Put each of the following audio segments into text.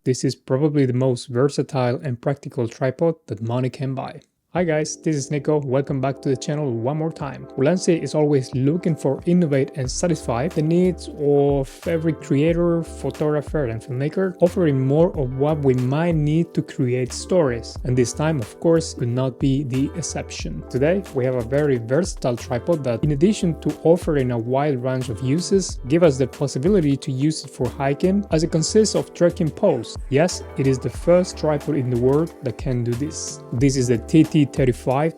This is probably the most versatile and practical tripod that money can buy. Hi guys, this is Nico, welcome back to the channel one more time. Ulanzi is always looking for innovate and satisfy the needs of every creator, photographer and filmmaker, offering more of what we might need to create stories. And this time, of course, could not be the exception. Today, we have a very versatile tripod that, in addition to offering a wide range of uses, give us the possibility to use it for hiking, as it consists of trekking poles. Yes, it is the first tripod in the world that can do this. This is the TT35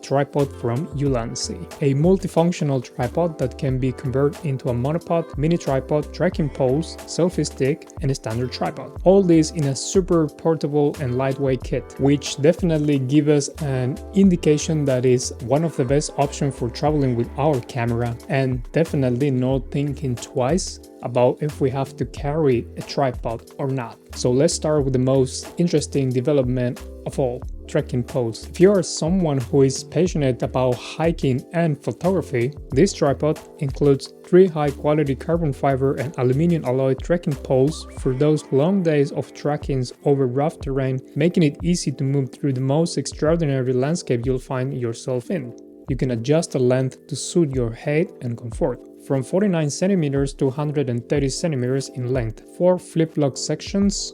tripod from Ulanzi, a multifunctional tripod that can be converted into a monopod, mini tripod, trekking poles, selfie stick, and a standard tripod. All this in a super portable and lightweight kit, which definitely gives us an indication that is one of the best options for traveling with our camera, and definitely not thinking twice about if we have to carry a tripod or not. So let's start with the most interesting development of all, trekking poles. If you are someone who is passionate about hiking and photography, this tripod includes 3 high-quality carbon fiber and aluminum alloy trekking poles for those long days of trekkings over rough terrain, making it easy to move through the most extraordinary landscape you'll find yourself in. You can adjust the length to suit your height and comfort, from 49 cm to 130 cm in length, 4 flip-lock sections,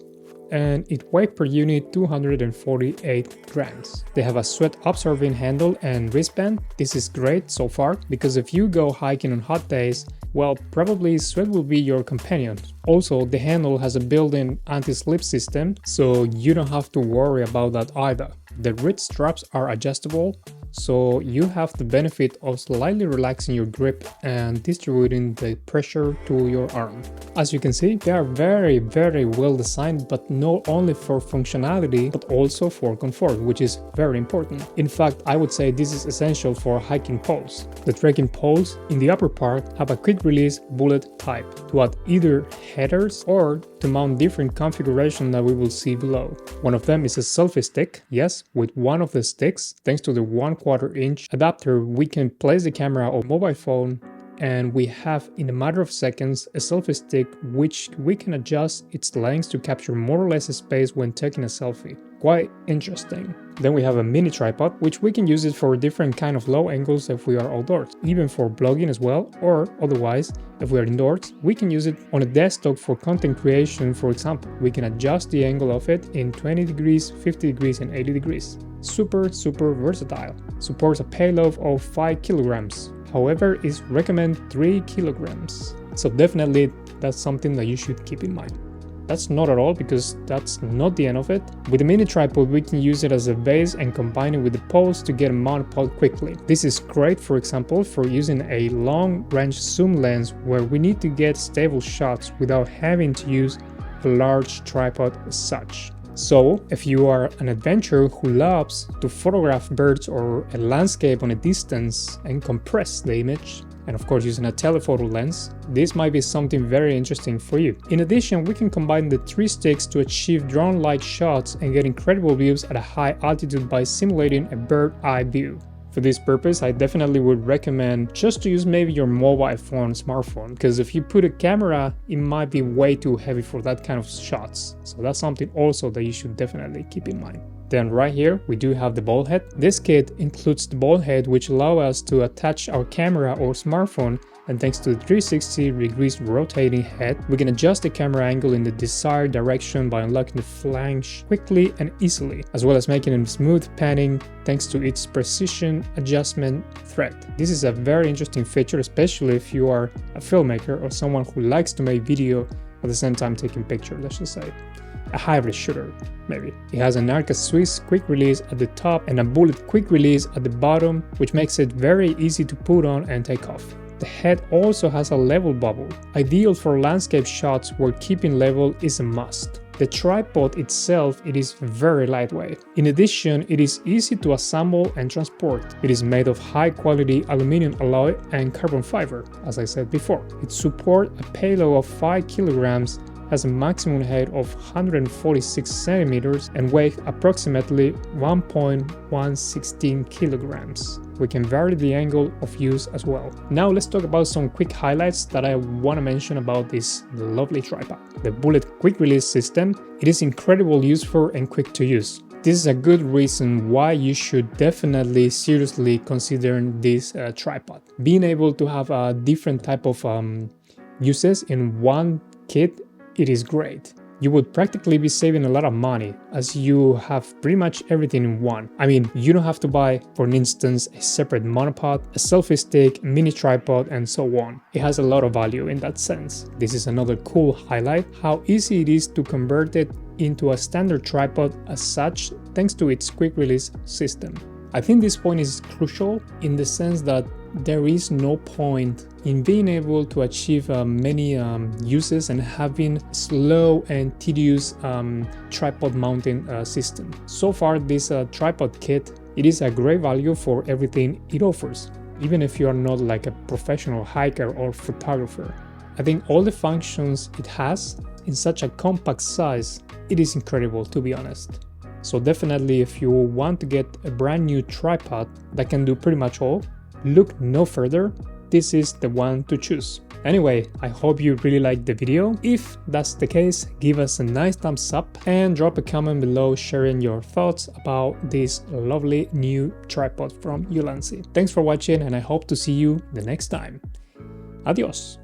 and it weighs per unit 248 grams. They have a sweat-absorbing handle and wristband. This is great so far, because if you go hiking on hot days, well, probably sweat will be your companion. Also, the handle has a built-in anti-slip system, so you don't have to worry about that either. The wrist straps are adjustable, so you have the benefit of slightly relaxing your grip and distributing the pressure to your arm. As you can see, they are very well designed, but not only for functionality but also for comfort, which is very important. In fact, I would say this is essential for hiking poles. The trekking poles in the upper part have a quick release bullet type to add either headers or to mount different configurations that we will see below. One of them is a selfie stick. Yes, with one of the sticks, thanks to the 1/4 inch adapter, we can place the camera or mobile phone, and we have in a matter of seconds a selfie stick which we can adjust its length to capture more or less space when taking a selfie. Quite interesting. Then we have a mini tripod, which we can use it for different kind of low angles if we are outdoors, even for blogging as well, or otherwise if we are indoors, we can use it on a desktop for content creation. For example, we can adjust the angle of it in 20 degrees, 50 degrees and 80 degrees. Super versatile. Supports a payload of 5 kilograms. However, it's recommended 3 kilograms. So definitely that's something that you should keep in mind. That's not at all, because that's not the end of it. With the mini tripod, we can use it as a base and combine it with the poles to get a monopod quickly. This is great, for example, for using a long-range zoom lens where we need to get stable shots without having to use a large tripod as such. So, if you are an adventurer who loves to photograph birds or a landscape on a distance and compress the image, and of course using a telephoto lens, this might be something very interesting for you. In addition, we can combine the 3 sticks to achieve drone-like shots and get incredible views at a high altitude by simulating a bird-eye view. For this purpose, I definitely would recommend just to use maybe your mobile phone, smartphone, because if you put a camera, it might be way too heavy for that kind of shots. So that's something also that you should definitely keep in mind. Then right here, we do have the ball head. This kit includes the ball head, which allows us to attach our camera or smartphone, and thanks to the 360 degrees rotating head, we can adjust the camera angle in the desired direction by unlocking the flange quickly and easily, as well as making a smooth panning thanks to its precision adjustment thread. This is a very interesting feature, especially if you are a filmmaker or someone who likes to make video at the same time taking pictures, let's just say. A hybrid shooter, maybe. It has an Arca Swiss quick release at the top and a bullet quick release at the bottom, which makes it very easy to put on and take off. The head also has a level bubble, ideal for landscape shots where keeping level is a must. The tripod itself, it is very lightweight. In addition, it is easy to assemble and transport. It is made of high-quality aluminum alloy and carbon fiber, as I said before. It supports a payload of 5 kilograms has a maximum height of 146 centimeters and weighs approximately 1.116 kilograms. We can vary the angle of use as well. Now let's talk about some quick highlights that I want to mention about this lovely tripod. The bullet quick release system. It is incredibly useful and quick to use. This is a good reason why you should definitely seriously consider this tripod. Being able to have a different type of uses in one kit, it is great. You would practically be saving a lot of money as you have pretty much everything in one. I mean, you don't have to buy, for instance, a separate monopod, a selfie stick, mini tripod, and so on. It has a lot of value in that sense. This is another cool highlight, how easy it is to convert it into a standard tripod as such, thanks to its quick release system. I think this point is crucial in the sense that there is no point in being able to achieve many uses and having slow and tedious tripod mounting system. So far, this tripod kit, it is a great value for everything it offers, even if you are not like a professional hiker or photographer. I think all the functions it has in such a compact size, it is incredible, to be honest. So definitely, if you want to get a brand new tripod that can do pretty much all, look no further. This is the one to choose. Anyway, I hope you really liked the video. If that's the case, give us a nice thumbs up and drop a comment below sharing your thoughts about this lovely new tripod from Ulanzi. Thanks for watching and I hope to see you the next time. Adios!